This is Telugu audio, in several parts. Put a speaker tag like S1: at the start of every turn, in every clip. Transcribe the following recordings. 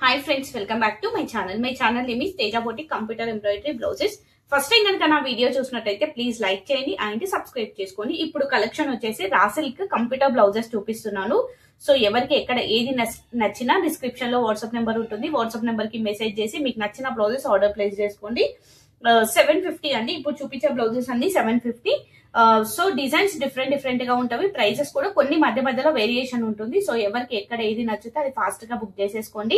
S1: Hi friends, welcome back to my channel. My channel name is Teja Boutique Computer Embroidery Blouses. First time కనుక నా వీడియో చూసినట్టయితే ప్లీజ్ లైక్ చేయండి అండ్ సబ్స్క్రైబ్ చేసుకోండి. ఇప్పుడు కలెక్షన్ వచ్చేసి రా సిల్క్ కంప్యూటర్ బ్లౌజెస్ చూపిస్తున్నాను. సో ఎవరికి ఎక్కడ ఏది నచ్చినా డిస్క్రిప్షన్ లో వాట్సాప్ నెంబర్ ఉంటుంది. వాట్సాప్ నెంబర్ కి మెసేజ్ చేసి మీకు నచ్చిన బ్లౌజెస్ ఆర్డర్ ప్లేస్ చేసుకోండి. 750 అండి. ఇప్పుడు చూపించే బ్లౌజెస్ అన్ని 750. సో డిజైన్స్ డిఫరెంట్ గా ఉంటాయి. ప్రైసెస్ కూడా కొన్ని మధ్యలో వేరియేషన్ ఉంటుంది. సో ఎవరికి ఎక్కడ ఏది నచ్చితే అది ఫాస్ట్ గా బుక్ చేసేసుకోండి.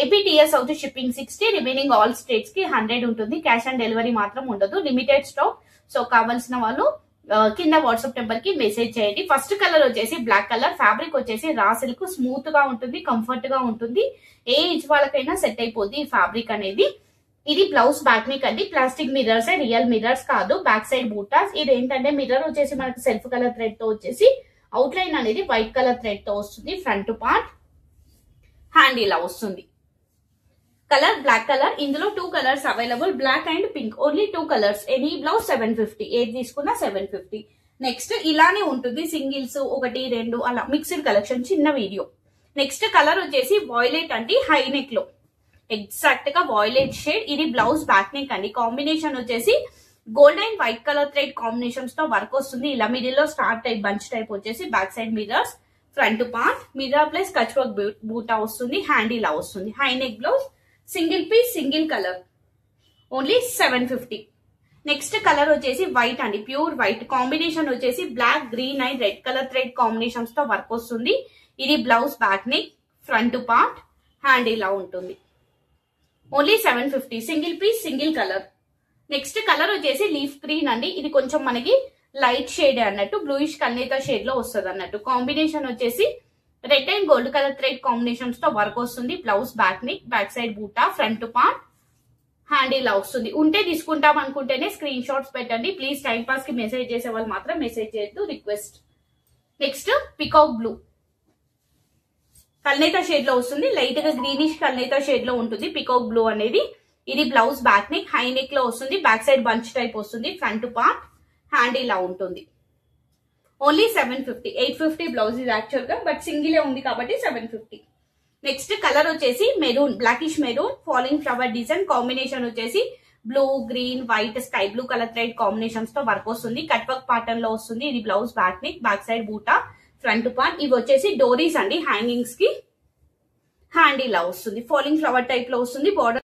S1: ఏపీటీఎస్ అవుతూ షిప్పింగ్ 60, రిమైనింగ్ ఆల్ స్టేట్స్ కి 100 ఉంటుంది. క్యాష్ ఆన్ డెలివరీ మాత్రం ఉండదు, లిమిటెడ్ స్టాక్. సో కావాల్సిన వాళ్ళు కింద వాట్సాప్ నెంబర్ కి మెసేజ్ చేయండి. ఫస్ట్ కలర్ వచ్చేసి బ్లాక్ కలర్, ఫ్యాబ్రిక్ వచ్చేసి రా సిల్క్, స్మూత్ గా ఉంటుంది, కంఫర్ట్ గా ఉంటుంది. ఏ ఏజ్ వాళ్ళకైనా సెట్ అయిపోద్ది ఈ ఫ్యాబ్రిక్ అనేది. ఇది బ్లౌజ్ బ్యాక్ నెక్ అండి. ప్లాస్టిక్ మిర్రర్స్, రియల్ మిర్రర్స్ కాదు. Back side buttas. ఇది ఏంటంటే మిర్రర్ వచ్చేసి మనకి సెల్ఫ్ కలర్ థ్రెడ్ తో వచ్చేసి అవుట్ లైన్ అనేది వైట్ కలర్ థ్రెడ్ తో వస్తుంది. ఫ్రంట్ పార్ట్ హ్యాండ్ ఇలా వస్తుంది. Colour black colour. ఇందులో 2 colours available, black and pink. Only 2 colours. Any blouse 750, ఏది తీసుకున్నా 750. నెక్స్ట్ ఇలానే ఉంటుంది, సింగిల్స్ 1, 2 అలా మిక్స్డ్ కలెక్షన్, చిన్న వీడియో. నెక్స్ట్ కలర్ వచ్చేసి వాయిలెట్ అండి, హై నెక్ లో ఎగ్జాక్ట్ గా వాయిలెట్ షేడ్. ఇది బ్లౌజ్ బ్యాక్ నెక్ అండి. కాంబినేషన్ వచ్చేసి gold and white colour thread combinations తో వర్క్ వస్తుంది. ఇలా మిడిల్ లో స్టార్ టైప్, బంచ్ టైప్ వచ్చేసి back side mirrors, front part mirror plus Kutch work బూటా వస్తుంది. హ్యాండ్ ఇలా వస్తుంది. High neck blouse, single piece, single colour, only 750. Next colour వచ్చేసి వైట్ అండి, ప్యూర్ వైట్. కాంబినేషన్ వచ్చేసి black, green and red colour thread combinations తో వర్క్ వస్తుంది. ఇది blouse back neck, front part, hand ఇలా ఉంటుంది. Only 750, single piece, single colour. Next colour వచ్చేసి లీఫ్ గ్రీన్ అండి. ఇది కొంచెం మనకి లైట్ షేడ్ అన్నట్టు, బ్లూయిష్ కల్నేత షేడ్ లో వస్తుంది అన్నట్టు. కాంబినేషన్ వచ్చేసి red and gold colour thread combinations తో వర్క్ వస్తుంది. Blouse back neck, back side బూటా, ఫ్రంట్ పార్ట్, హ్యాండ్ ఇలా వస్తుంది. ఉంటే తీసుకుంటాం అనుకుంటేనే స్క్రీన్ షాట్స్ పెట్టండి. ప్లీజ్ టైం పాస్ కి మెసేజ్ చేసే వాళ్ళు మాత్రం మెసేజ్ చేయొద్దు, రిక్వెస్ట్. నెక్స్ట్ పికాక్ బ్లూ కల్నేత షేడ్ లో వస్తుంది. లైట్ గా గ్రీనిష్ కల్నేత షేడ్ లో ఉంటుంది పికాక్ బ్లూ అనేది. ఇది blouse back neck, high neck లో వస్తుంది. బ్యాక్ సైడ్ బంచ్ టైప్ వస్తుంది. ఫ్రంట్ పార్ట్, హ్యాండ్ ఇలా ఉంటుంది. ఓన్లీ 750. 850 బ్లౌజ్ ఇది యాక్చువల్ గా, బట్ సింగిలే ఉంది కాబట్టి 750. నెక్స్ట్ కలర్ వచ్చేసి maroon, blackish maroon, falling flower design. Combination వచ్చేసి blue, green, white, sky blue colour thread combinations తో వర్క్ వస్తుంది. కట్ వర్క్ ప్యాటర్న్ లో వస్తుంది. ఇది blouse back neck, back side బూటా, ఫ్రంట్ పార్ట్. ఇవి వచ్చేసి డోరీస్ అండి, హ్యాంగింగ్స్ కి. హ్యాండ్ ఇలా వస్తుంది. ఫాలింగ్ ఫ్లవర్ టైప్ లో వస్తుంది. బార్డర్